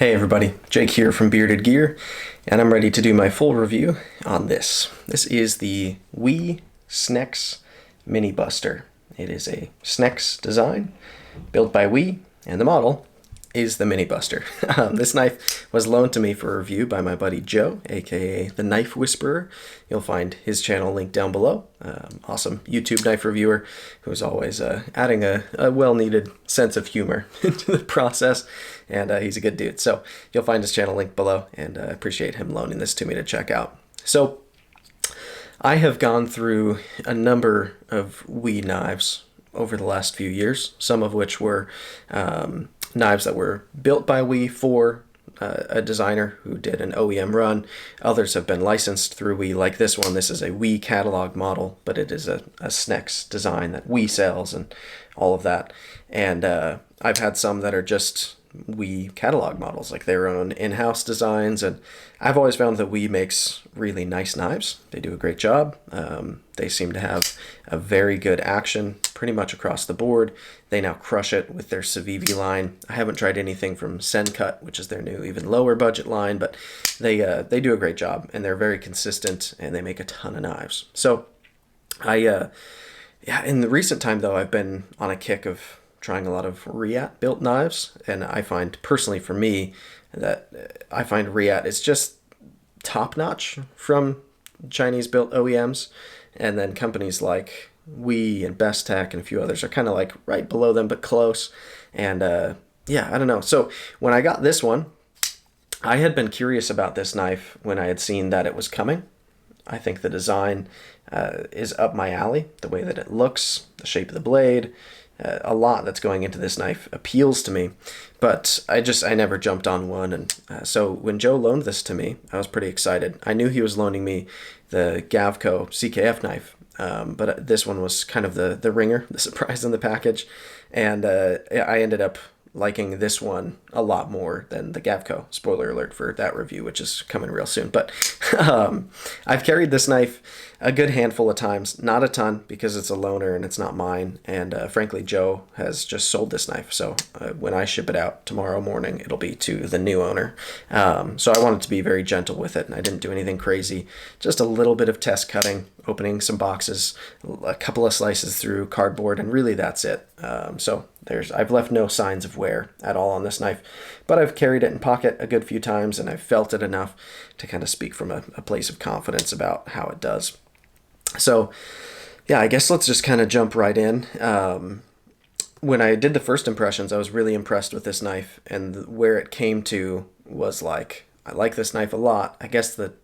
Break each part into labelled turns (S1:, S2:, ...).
S1: Hey everybody, Jake here from Bearded Gear, and I'm ready to do my full review on this. This is the WE Snecx Mini Buster. It is a Snecx design built by WE, and the model is the Mini Buster. This knife was loaned to me for review by my buddy Joe, aka the Knife Whisperer. You'll find his channel linked down below. Awesome YouTube knife reviewer who's always adding a well-needed sense of humor into the process, and he's a good dude. So you'll find his channel linked below, and I appreciate him loaning this to me to check out. So I have gone through a number of WE knives over the last few years, some of which were knives that were built by WE for a designer who did an OEM run. Others have been licensed through WE, like this one. This is a WE catalog model, but it is a Snecx design that WE sells and all of that. And I've had some that are just WE catalog models, like their own in-house designs, and I've always found that WE makes really nice knives. They do a great job. They seem to have a very good action pretty much across the board. They now crush it with their Civivi line. I haven't tried anything from Sencut, which is their new even lower budget line, but they do a great job, and they're very consistent, and they make a ton of knives. So yeah, in the recent time though, I've been on a kick of trying a lot of Reate built knives, and I find personally for me that I find Reate is just top notch from Chinese built OEMs, and then companies like WE and Best Tech and a few others are kind of like right below them but close. And yeah, I don't know. So when I got this one, I had been curious about this knife when I had seen that it was coming. I think the design is up my alley. The way that it looks, the shape of the blade, a lot that's going into this knife appeals to me, but I never jumped on one. And so when Joe loaned this to me, I was pretty excited. I knew he was loaning me the Gavco CKF knife, but this one was kind of the ringer, the surprise in the package, and I ended up liking this one a lot more than the Gavco. Spoiler alert for that review, which is coming real soon. But I've carried this knife a good handful of times, not a ton because it's a loaner and it's not mine. And frankly, Joe has just sold this knife. So when I ship it out tomorrow morning, it'll be to the new owner. So I wanted to be very gentle with it, and I didn't do anything crazy. Just a little bit of test cutting, opening some boxes, a couple of slices through cardboard, and really that's it. So I've left no signs of wear at all on this knife, but I've carried it in pocket a good few times, and I've felt it enough to kind of speak from a place of confidence about how it does. So yeah, I guess let's just kind of jump right in. When I did the first impressions, I was really impressed with this knife, and where it came to was like, I like this knife a lot. I guess the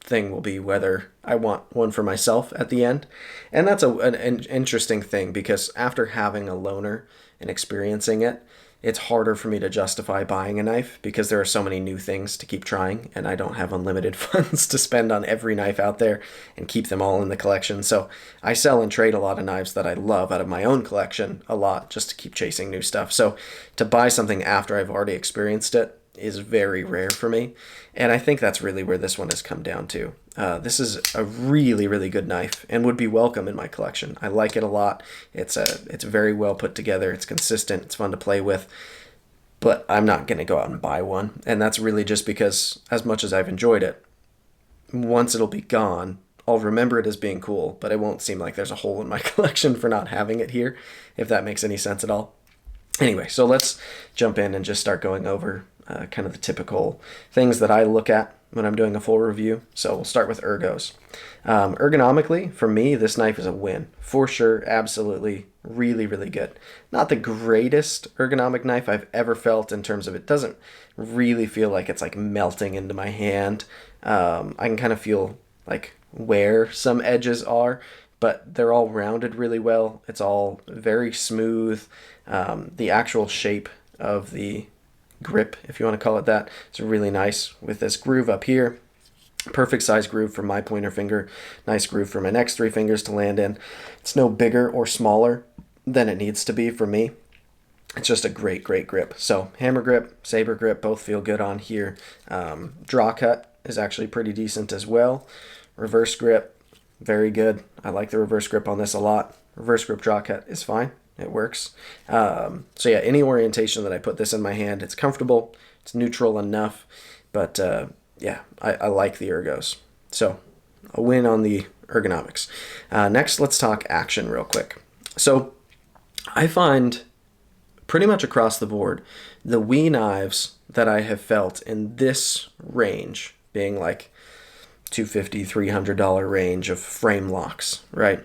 S1: thing will be whether I want one for myself at the end. And that's an interesting thing, because after having a loaner and experiencing it, it's harder for me to justify buying a knife because there are so many new things to keep trying, and I don't have unlimited funds to spend on every knife out there and keep them all in the collection. So I sell and trade a lot of knives that I love out of my own collection a lot just to keep chasing new stuff. So to buy something after I've already experienced it is very rare for me, and I think that's really where this one has come down to. This is a really, really good knife and would be welcome in my collection. I like it a lot. It's very well put together. It's consistent. It's fun to play with, but I'm not going to go out and buy one, and that's really just because as much as I've enjoyed it, once it'll be gone, I'll remember it as being cool, but it won't seem like there's a hole in my collection for not having it here, if that makes any sense at all. Anyway, so let's jump in and just start going over kind of the typical things that I look at when I'm doing a full review. So we'll start with ergos. Ergonomically, for me, this knife is a win. For sure, absolutely, really, really good. Not the greatest ergonomic knife I've ever felt in terms of it doesn't really feel like it's like melting into my hand. I can kind of feel like where some edges are, but they're all rounded really well. It's all very smooth. The actual shape of the grip, if you want to call it that, is really nice with this groove up here. Perfect size groove for my pointer finger. Nice groove for my next three fingers to land in. It's no bigger or smaller than it needs to be for me. It's just a great, great grip. So hammer grip, saber grip, both feel good on here. Draw cut is actually pretty decent as well. Reverse grip, very good. I like the reverse grip on this a lot. Reverse grip draw cut is fine. It works. So yeah, any orientation that I put this in my hand, it's comfortable, It's neutral enough, but yeah, I like the ergos. So a win on the ergonomics. Next, let's talk action real quick. So I find pretty much across the board, the WE knives that I have felt in this range, being like $250, $300 range of frame locks, right?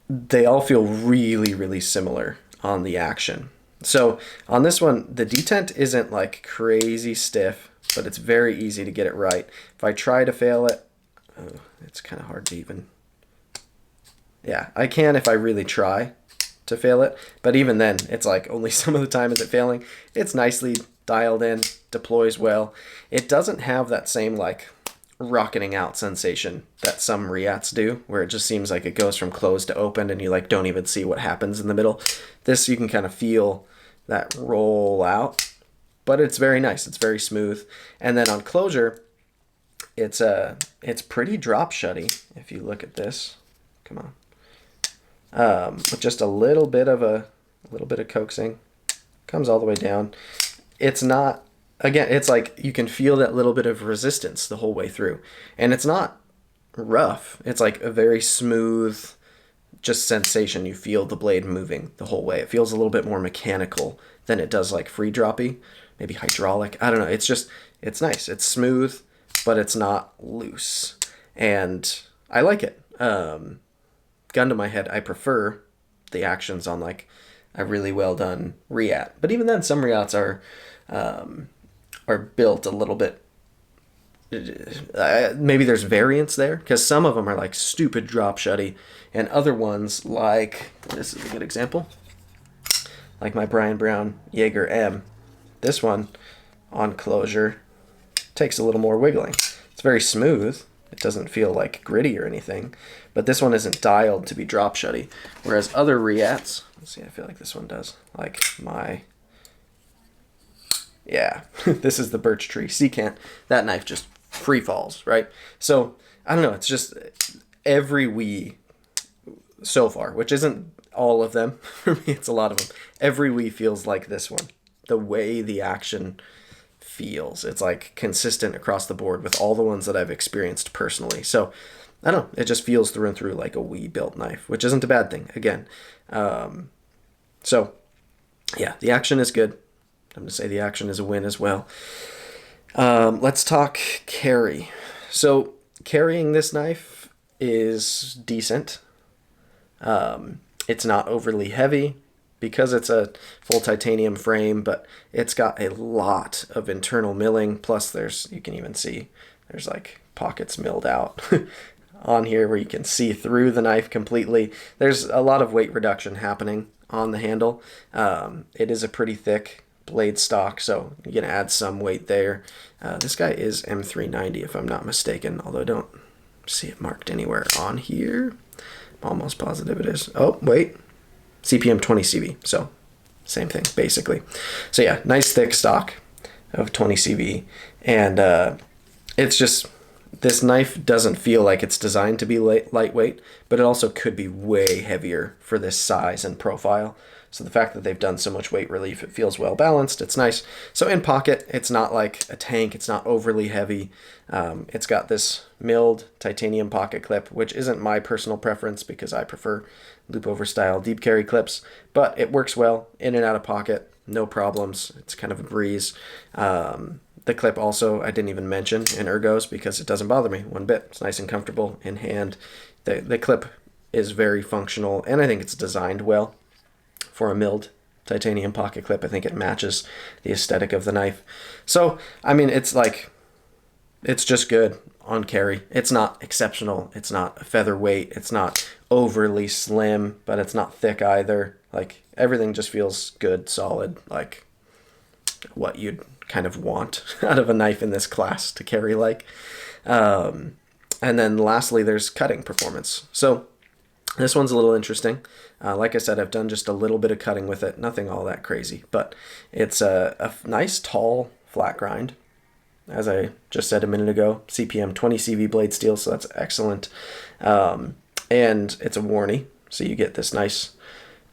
S1: They all feel really, really similar on the action. So on this one, the detent isn't like crazy stiff, but it's very easy to get it right. If I try to fail it, oh, it's kind of hard to even... Yeah, I can if I really try to fail it, but even then, it's like only some of the time is it failing. It's nicely dialed in, deploys well. It doesn't have that same like rocketing out sensation that some Reats do, where it just seems like it goes from closed to open and you like don't even see what happens in the middle. This, you can kind of feel that roll out, but it's very nice. It's very smooth. And then on closure, it's pretty drop shutty. If you look at this, come on. With just a little bit of coaxing, comes all the way down. It's not, again, it's like you can feel that little bit of resistance the whole way through, and it's not rough. It's like a very smooth, just sensation. You feel the blade moving the whole way. It feels a little bit more mechanical than it does like free droppy, maybe hydraulic. I don't know. It's just, it's nice. It's smooth, but it's not loose, and I like it. Gun to my head, I prefer the actions on like a really well done Reat. But even then, some Reats are built a little bit. Maybe there's variance there, because some of them are like stupid drop shutty, and other ones, like this is a good example, like my Brian Brown Jaeger M. This one on closure takes a little more wiggling. It's very smooth. It doesn't feel like gritty or anything, but this one isn't dialed to be drop shutty. Whereas other Reats, let's see, I feel like this one does. Like my, yeah, this is the birch tree secant. That knife just free falls, right? So I don't know. It's just every WE so far, which isn't all of them. For me, it's a lot of them. Every WE feels like this one. The way the action feels, it's like consistent across the board with all the ones that I've experienced personally. So I don't know, it just feels through and through like a WE built knife, which isn't a bad thing, again. So yeah, the action is good. I'm gonna say the action is a win as well. Let's talk carry. So carrying this knife is decent. It's not overly heavy, because it's a full titanium frame, but it's got a lot of internal milling. Plus you can even see there's like pockets milled out on here where you can see through the knife completely. There's a lot of weight reduction happening on the handle. It is a pretty thick blade stock, so you can add some weight there. This guy is M390 if I'm not mistaken, although I don't see it marked anywhere on here. I'm almost positive it is. Oh, wait. CPM 20 CV, so same thing basically. So yeah, nice thick stock of 20 CV, and it's just, this knife doesn't feel like it's designed to be lightweight, but it also could be way heavier for this size and profile. So the fact that they've done so much weight relief, it feels well balanced. It's nice. So in pocket, it's not like a tank. It's not overly heavy. It's got this milled titanium pocket clip, which isn't my personal preference because I prefer loop over style deep carry clips, but it works well in and out of pocket. No problems. It's kind of a breeze. The clip also, I didn't even mention in ergos because it doesn't bother me one bit. It's nice and comfortable in hand. The clip is very functional, and I think it's designed well for a milled titanium pocket clip. I think it matches the aesthetic of the knife. So, I mean, it's like, it's just good on carry. It's not exceptional. It's not a featherweight. It's not overly slim, but it's not thick either. Like, everything just feels good, solid, like what you'd kind of want out of a knife in this class to carry like. And then lastly, there's cutting performance. So this one's a little interesting. Like I said, I've done just a little bit of cutting with it, nothing all that crazy, but it's a nice tall flat grind. As I just said a minute ago, CPM 20 CV blade steel, so that's excellent. And it's a Warney, so you get this nice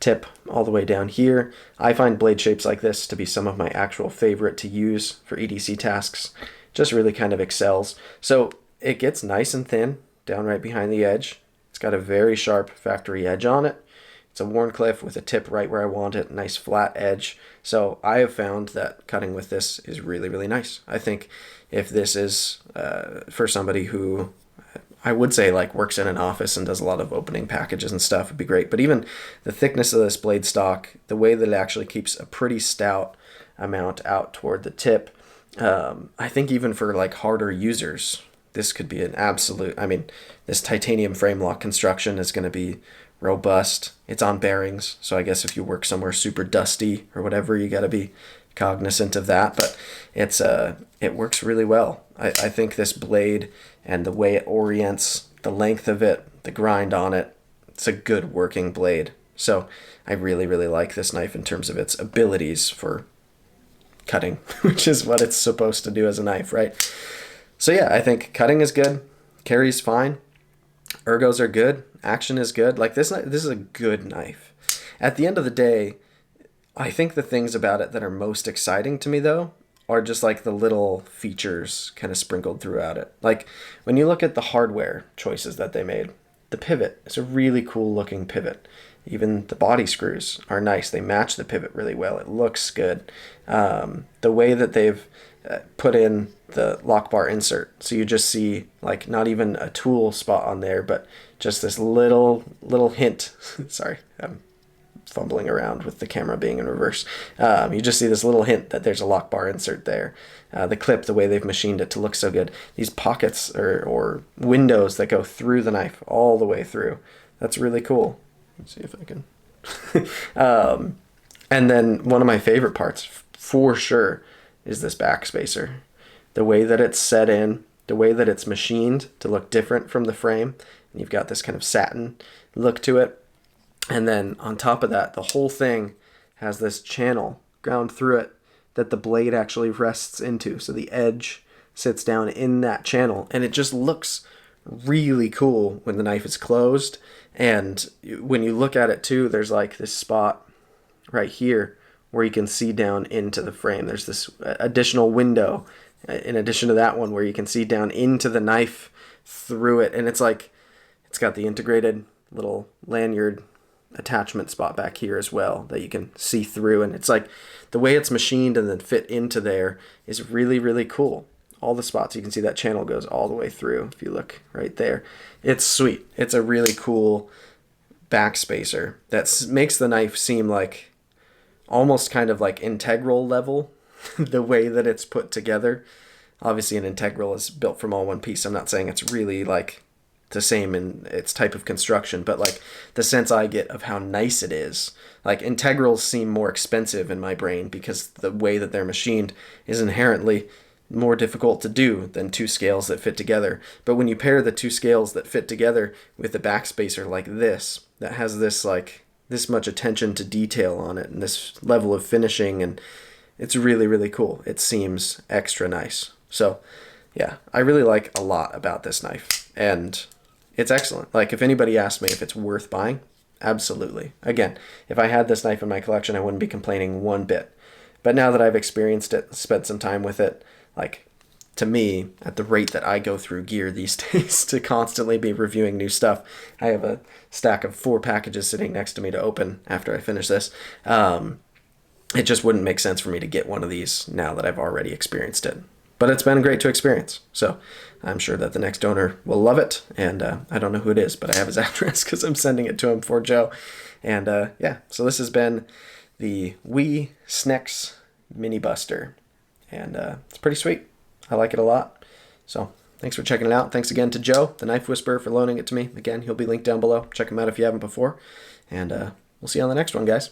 S1: tip all the way down here. I find blade shapes like this to be some of my actual favorite to use for EDC tasks. Just really kind of excels. So it gets nice and thin down right behind the edge. It's got a very sharp factory edge on it. It's a Wharncliffe with a tip right where I want it, nice flat edge. So I have found that cutting with this is really, really nice. I think if this is for somebody who, I would say, like works in an office and does a lot of opening packages and stuff, would be great. But even the thickness of this blade stock, the way that it actually keeps a pretty stout amount out toward the tip, I think even for like harder users, this could be an absolute, I mean, this titanium frame lock construction is going to be robust. It's on bearings, so I guess if you work somewhere super dusty or whatever, you got to be cognizant of that. But it's it works really well. I think this blade and the way it orients, the length of it, the grind on it, it's a good working blade. So I really, really like this knife in terms of its abilities for cutting, which is what it's supposed to do as a knife, right? So yeah, I think cutting is good, carry's fine, ergos are good, action is good. Like this is a good knife. At the end of the day, I think the things about it that are most exciting to me though are just like the little features kind of sprinkled throughout it. Like when you look at the hardware choices that they made, the pivot is a really cool looking pivot. Even the body screws are nice. They match the pivot really well. It looks good. The way that they've put in the lock bar insert, so you just see like not even a tool spot on there, but just this little hint. Sorry, I'm fumbling around with the camera being in reverse. You just see this little hint that there's a lock bar insert there. The clip, the way they've machined it to look so good. These pockets or windows that go through the knife all the way through. That's really cool. Let's see if I can. And then one of my favorite parts, for sure, is this back spacer. The way that it's set in, the way that it's machined to look different from the frame. And you've got this kind of satin look to it. And then on top of that, the whole thing has this channel ground through it that the blade actually rests into. So the edge sits down in that channel, and it just looks really cool when the knife is closed. And when you look at it too, there's like this spot right here where you can see down into the frame. There's this additional window in addition to that one where you can see down into the knife through it. And it's like, it's got the integrated little lanyard attachment spot back here as well that you can see through. And it's like the way it's machined and then fit into there is really, really cool. All the spots, you can see that channel goes all the way through. If you look right there, it's sweet. It's a really cool back spacer that makes the knife seem like almost kind of like integral level, the way that it's put together. Obviously an integral is built from all one piece. I'm not saying it's really like the same in its type of construction, but like the sense I get of how nice it is. Like integrals seem more expensive in my brain because the way that they're machined is inherently more difficult to do than two scales that fit together. But when you pair the two scales that fit together with the backspacer like this, that has this like this much attention to detail on it and this level of finishing, and it's really, really cool. It seems extra nice. So yeah, I really like a lot about this knife, and it's excellent. Like if anybody asked me if it's worth buying, absolutely. Again, if I had this knife in my collection, I wouldn't be complaining one bit. But now that I've experienced it, spent some time with it, like to me, at the rate that I go through gear these days to constantly be reviewing new stuff, I have a stack of 4 packages sitting next to me to open after I finish this. It just wouldn't make sense for me to get one of these now that I've already experienced it. But it's been great to experience. So I'm sure that the next owner will love it. And I don't know who it is, but I have his address because I'm sending it to him for Joe. And yeah, so this has been the WE Snecx Mini Buster. And it's pretty sweet. I like it a lot. So thanks for checking it out. Thanks again to Joe, the Knife Whisperer, for loaning it to me. Again, he'll be linked down below. Check him out if you haven't before. And we'll see you on the next one, guys.